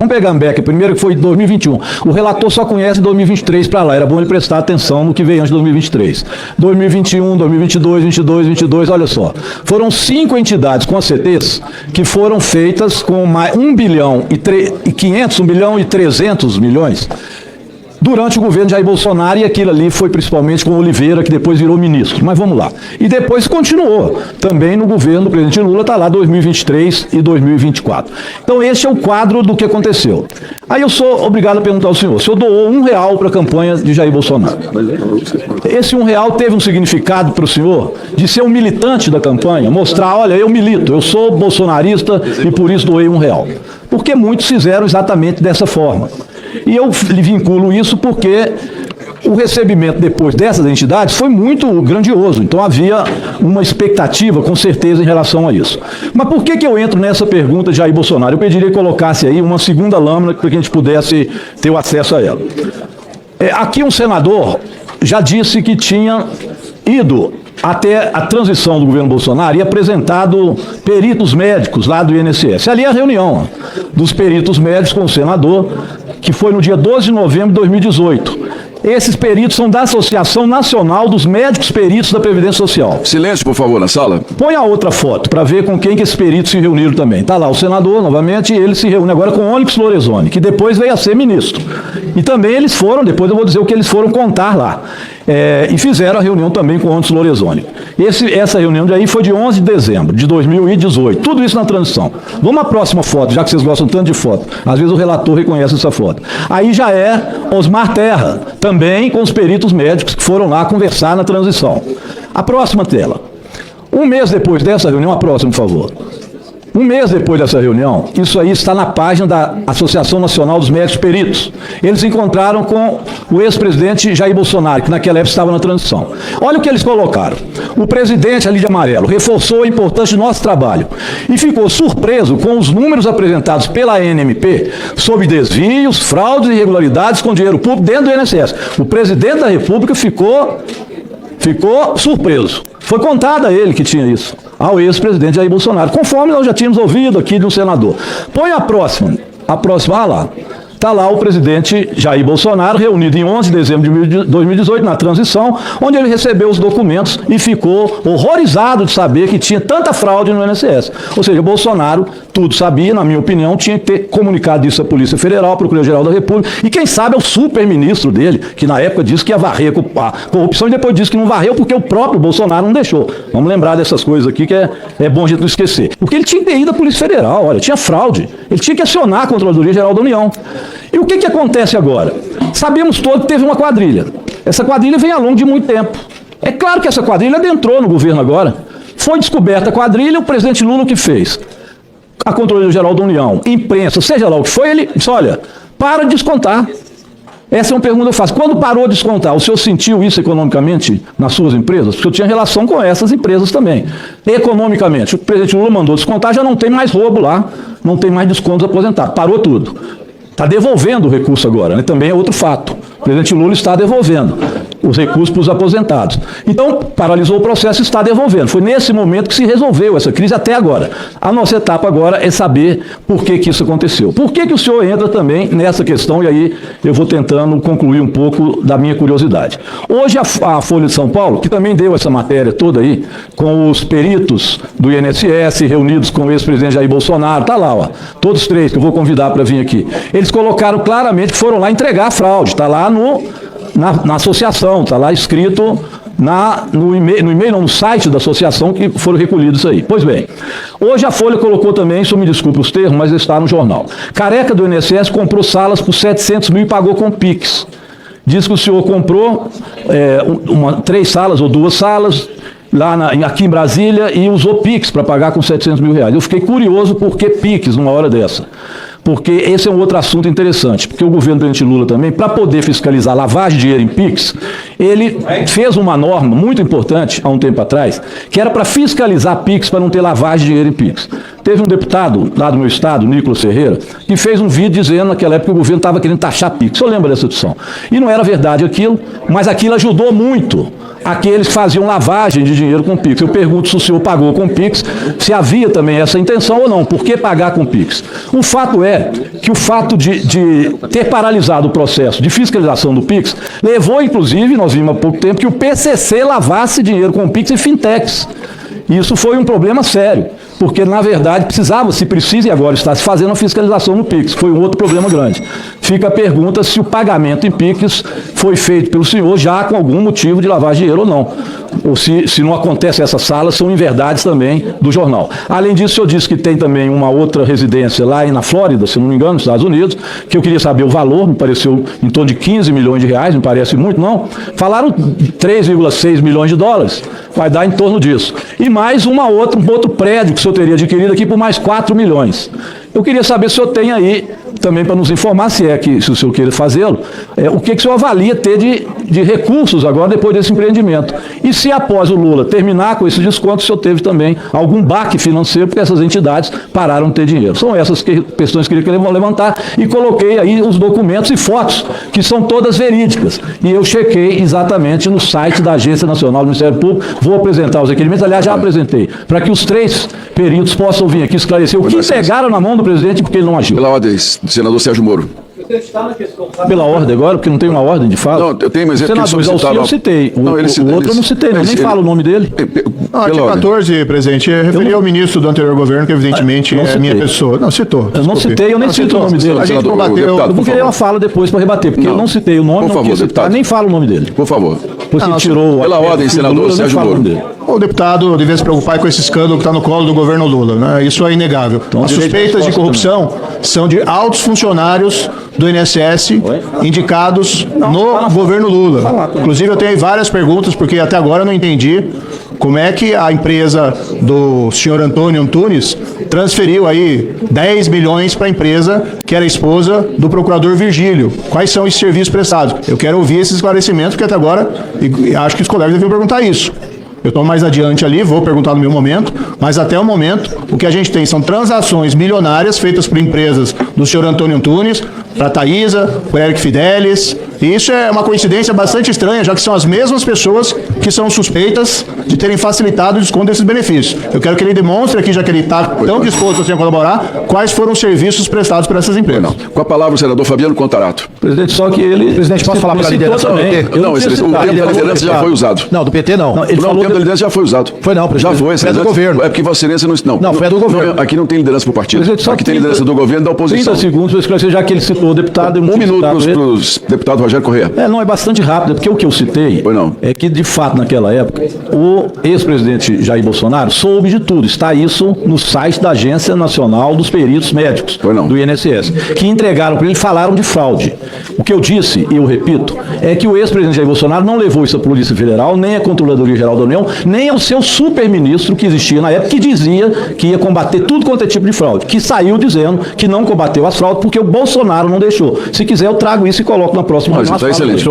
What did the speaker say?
Vamos pegar Ambev, primeiro que foi em 2021. O relator só conhece 2023 para lá. Era bom ele prestar atenção no que veio antes de 2023. 2021, 2022, 2022, olha só. Foram 5 entidades com ACTs que foram feitas com mais 1 bilhão e 500, 1 bilhão e 300 milhões durante o governo de Jair Bolsonaro, e aquilo ali foi principalmente com Oliveira, que depois virou ministro. Mas vamos lá. E depois continuou. Também no governo do presidente Lula, está lá 2023 e 2024. Então esse é o quadro do que aconteceu. Aí eu sou obrigado a perguntar ao senhor, o senhor doou R$1 para a campanha de Jair Bolsonaro. Esse R$1 teve um significado para o senhor de ser um militante da campanha, mostrar, olha, eu milito, eu sou bolsonarista e por isso doei R$1. Porque muitos fizeram exatamente dessa forma. E eu lhe vinculo isso porque o recebimento depois dessas entidades foi muito grandioso. Então havia uma expectativa, com certeza, em relação a isso. Mas por que eu entro nessa pergunta de Jair Bolsonaro? Eu pediria que colocasse aí uma segunda lâmina para que a gente pudesse ter o acesso a ela. Aqui um senador já disse que tinha ido até a transição do governo Bolsonaro e apresentado peritos médicos lá do INSS. Ali é a reunião dos peritos médicos com o senador, que foi no dia 12 de novembro de 2018. Esses peritos são da Associação Nacional dos Médicos Peritos da Previdência Social. Silêncio, por favor, na sala. Põe a outra foto para ver com quem que esses peritos se reuniram também. Está lá o senador, novamente, e ele se reúne agora com Onyx Lorenzoni, que depois veio a ser ministro. E também eles foram, depois eu vou dizer o que eles foram contar lá. E fizeram a reunião também com Onyx Lorenzoni. Essa reunião de aí foi de 11 de dezembro de 2018. Tudo isso na transição. Vamos à próxima foto, já que vocês gostam tanto de foto. Às vezes o relator reconhece essa foto. Aí já é Osmar Terra, também com os peritos médicos que foram lá conversar na transição. A próxima tela. Um mês depois dessa reunião, a próxima, por favor. Um mês depois dessa reunião, isso aí está na página da Associação Nacional dos Médicos Peritos. Eles se encontraram com o ex-presidente Jair Bolsonaro, que naquela época estava na transição. Olha o que eles colocaram. O presidente, ali de amarelo, reforçou a importância do nosso trabalho e ficou surpreso com os números apresentados pela ANMP sobre desvios, fraudes e irregularidades com dinheiro público dentro do INSS. O presidente da República ficou surpreso. Foi contado a ele que tinha isso, ao ex-presidente Jair Bolsonaro, conforme nós já tínhamos ouvido aqui de um senador. Põe a próxima, lá. Está lá o presidente Jair Bolsonaro, reunido em 11 de dezembro de 2018, na transição, onde ele recebeu os documentos e ficou horrorizado de saber que tinha tanta fraude no INSS. Ou seja, Bolsonaro tudo sabia, na minha opinião, tinha que ter comunicado isso à Polícia Federal, à Procuradoria-Geral da República, e quem sabe é o super-ministro dele, que na época disse que ia varrer a corrupção e depois disse que não varreu porque o próprio Bolsonaro não deixou. Vamos lembrar dessas coisas aqui que é bom a gente não esquecer. Porque ele tinha que ter ido à Polícia Federal, olha, tinha fraude. Ele tinha que acionar a Controladoria-Geral da União. E o que acontece agora? Sabemos todos que teve uma quadrilha. Essa quadrilha vem ao longo de muito tempo. É claro que essa quadrilha adentrou no governo agora. Foi descoberta a quadrilha, o presidente Lula o que fez? A Controladoria-Geral da União, imprensa, seja lá o que foi, ele disse, olha, para de descontar. Essa é uma pergunta que eu faço. Quando parou de descontar, o senhor sentiu isso economicamente nas suas empresas? Porque eu tinha relação com essas empresas também. Economicamente, o presidente Lula mandou descontar, já não tem mais roubo lá, não tem mais descontos aposentados, parou tudo. Está devolvendo o recurso agora, né? Também é outro fato. O presidente Lula está devolvendo os recursos para os aposentados. Então, paralisou o processo e está devolvendo. Foi nesse momento que se resolveu essa crise até agora. A nossa etapa agora é saber por que isso aconteceu. Por que o senhor entra também nessa questão, e aí eu vou tentando concluir um pouco da minha curiosidade. Hoje a Folha de São Paulo, que também deu essa matéria toda aí, com os peritos do INSS reunidos com o ex-presidente Jair Bolsonaro, está lá, ó, todos três que eu vou convidar para vir aqui. Eles colocaram claramente que foram lá entregar a fraude, está lá na associação, está lá escrito no site da associação que foram recolhidos isso aí. Pois bem, hoje a Folha colocou também, isso me desculpe os termos, mas está no jornal. Careca do INSS comprou salas por 700 mil e pagou com Pix. Diz que o senhor comprou 3 salas ou 2 salas aqui em Brasília e usou Pix para pagar com 700 mil reais. Eu fiquei curioso por que Pix numa hora dessa. Porque esse é um outro assunto interessante, porque o governo do presidente Lula também, para poder fiscalizar lavagem de dinheiro em Pix, ele fez uma norma muito importante, há um tempo atrás, que era para fiscalizar Pix, para não ter lavagem de dinheiro em Pix. Teve um deputado lá do meu estado, Nicolas Ferreira, que fez um vídeo dizendo naquela época que o governo estava querendo taxar Pix. Eu lembro dessa discussão. E não era verdade aquilo, mas aquilo ajudou muito aqueles que faziam lavagem de dinheiro com Pix. Eu pergunto se o senhor pagou com Pix, se havia também essa intenção ou não. Por que pagar com Pix? O fato é que o fato de ter paralisado o processo de fiscalização do Pix levou, inclusive, nós vimos há pouco tempo, que o PCC lavasse dinheiro com Pix e fintechs. Isso foi um problema sério, porque, na verdade, se precisa e agora está se fazendo a fiscalização no Pix. Foi um outro problema grande. Fica a pergunta se o pagamento em Pix foi feito pelo senhor já com algum motivo de lavar dinheiro ou não. Ou se não acontece essas salas, são inverdades também do jornal. Além disso, o senhor disse que tem também uma outra residência lá na Flórida, se não me engano, nos Estados Unidos, que eu queria saber o valor, me pareceu em torno de 15 milhões de reais, me parece muito, não. Falaram 3,6 milhões de dólares, vai dar em torno disso. E mais um outro prédio que o senhor teria adquirido aqui por mais 4 milhões. Eu queria saber se o senhor tem aí, também para nos informar, se o senhor queira fazê-lo, o que o senhor avalia ter de recursos agora depois desse empreendimento. E se após o Lula terminar com esse desconto, o senhor teve também algum baque financeiro, porque essas entidades pararam de ter dinheiro. São essas questões que eu queria levantar e coloquei aí os documentos e fotos, que são todas verídicas. E eu chequei exatamente no site da Agência Nacional do Ministério Público, vou apresentar os requerimentos, aliás, já apresentei, para que os 3 peritos possam vir aqui esclarecer o que pegaram na mão do presidente e porque ele não agiu. Pela ordem, senador Sérgio Moro. Pela ordem agora, porque não tem uma ordem de fala? Não, eu tenho, mas é porque senador, eu citei. O outro eu não citei, nem falo o nome dele. Artigo 14, presidente, referia ao ministro do anterior governo, que evidentemente é minha pessoa. Não, citou. Eu não citei, eu nem cito o nome dele. A gente combateu. Eu vou querer uma fala depois para rebater, porque eu não citei o nome, não quis citar, nem falo o nome dele. Por favor. Você tirou pela ordem, senador Sérgio Moro. O deputado devia se preocupar com esse escândalo que está no colo do governo Lula, né? Isso é inegável. As suspeitas de corrupção são de altos funcionários do INSS indicados no governo Lula. Inclusive, eu tenho aí várias perguntas, porque até agora eu não entendi como é que a empresa do senhor Antônio Antunes transferiu aí 10 milhões para a empresa que era esposa do procurador Virgílio. Quais são esses serviços prestados? Eu quero ouvir esses esclarecimentos, porque até agora, e acho que os colegas deviam perguntar isso. Eu estou mais adiante ali, vou perguntar no meu momento, mas até o momento o que a gente tem são transações milionárias feitas por empresas do senhor Antônio Antunes, para a Taísa, para o Eric Fidelis, e isso é uma coincidência bastante estranha, já que são as mesmas pessoas que são suspeitas de terem facilitado o desconto desses benefícios. Eu quero que ele demonstre aqui, já que ele está tão disposto assim a colaborar, quais foram os serviços prestados por essas empresas. Não. Com a palavra o senador Fabiano Contarato. Presidente, só que ele... Presidente, posso falar pela liderança do PT? Não, o tempo da liderança já foi usado. Não, do PT não. Não, ele O falou tempo da liderança já foi usado. Foi não, presidente. Já foi. Foi do governo. É porque Vossa Excelência não... Não, foi do governo. Aqui não tem liderança para o partido. Presidente, só aqui tem liderança do governo e da oposição. 30 segundos para esclarecer, já que ele citou o deputado... Um minuto para o deputado Rogério Corrêa. Não, é bastante rápido, porque o que eu citei é que, de fato, naquela época, o ex-presidente Jair Bolsonaro soube de tudo. Está isso no site da Agência Nacional dos Peritos Médicos, do INSS, que entregaram para ele e falaram de fraude. O que eu disse, e eu repito, é que o ex-presidente Jair Bolsonaro não levou isso à Polícia Federal, nem à Controladoria Geral da União, nem ao seu superministro que existia na época, que dizia que ia combater tudo quanto é tipo de fraude, que saiu dizendo que não combateu as fraudes porque o Bolsonaro não deixou. Se quiser, eu trago isso e coloco na próxima. Mas está excelente.